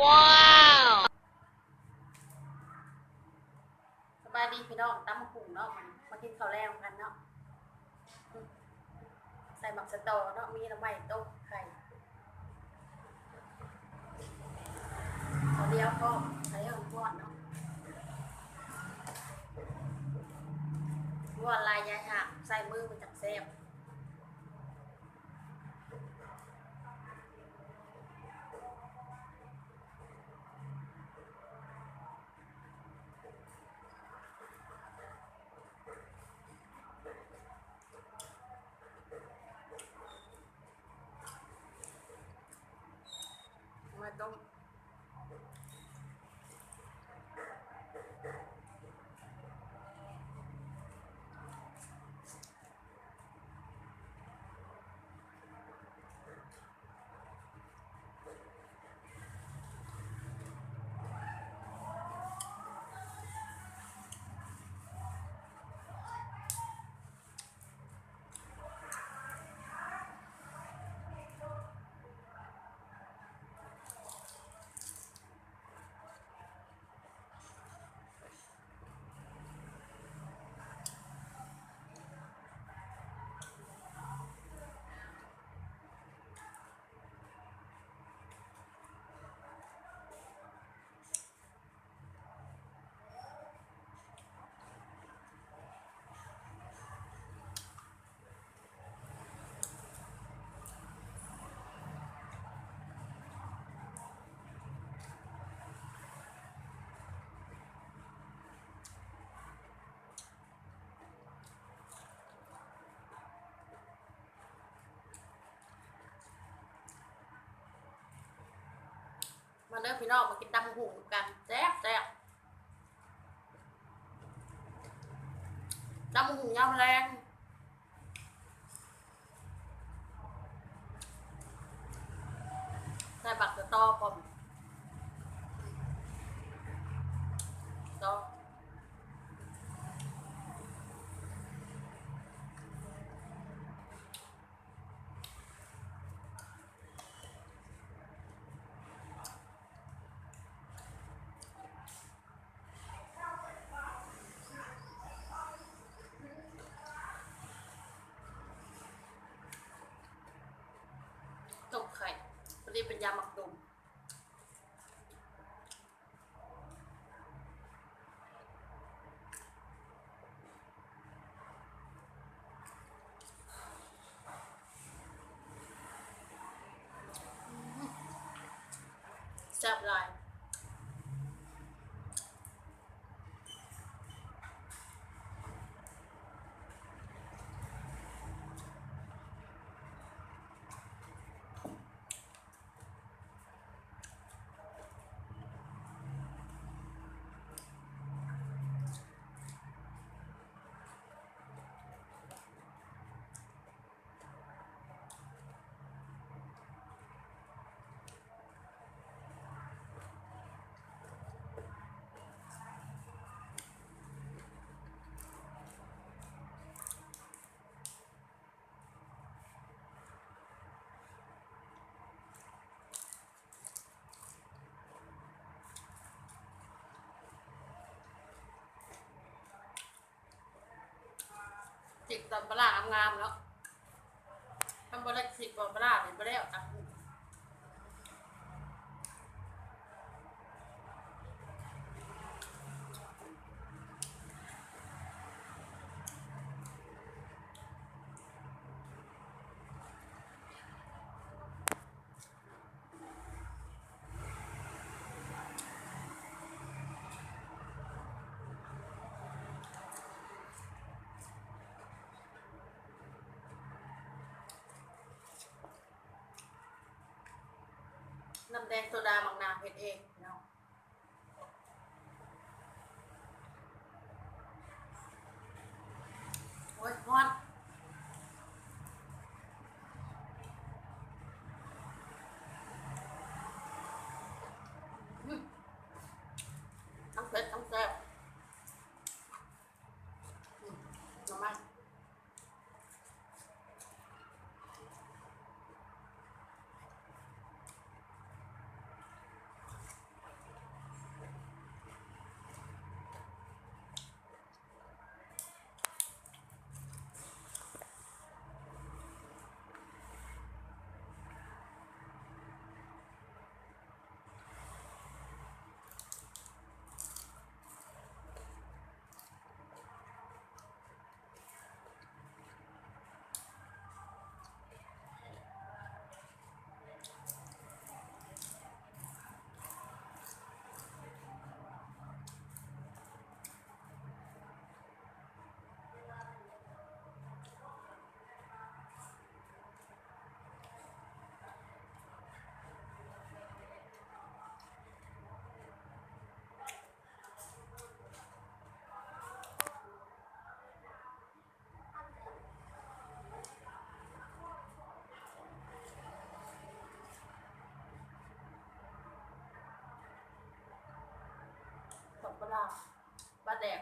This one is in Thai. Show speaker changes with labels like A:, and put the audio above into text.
A: ว้าว
B: สบายดีพี่น้องตั้มหุงเนาะมากินข้าวแรงกันเนาะใส่หมักสตอเนาะมีน้ำมันต้มไข่ข้าวเดียวก็ใส่ให้มันร้อนเนาะร้อนลายยายหักใส่มือมันจับแซ่บมาต้มมาเด้อพี่น้องมากินตำหุงกันแซ่บแซ่บตำหุงยำแรงใส่บักสะตอพร้อมตอต้มไข่พอดีเป็นยำหมักดุมแซ่บหลายจิกตอนปลางามๆแล้วทำบริสิกตอนปลาเนี่ยไม่ได้เอาตักน้ำแดงโซดาบางนาเผ็ดเองเนาะโอ้ยฮอนทั้งเผ็ดทั้งแซ่บน้ำมัน ปลาแดก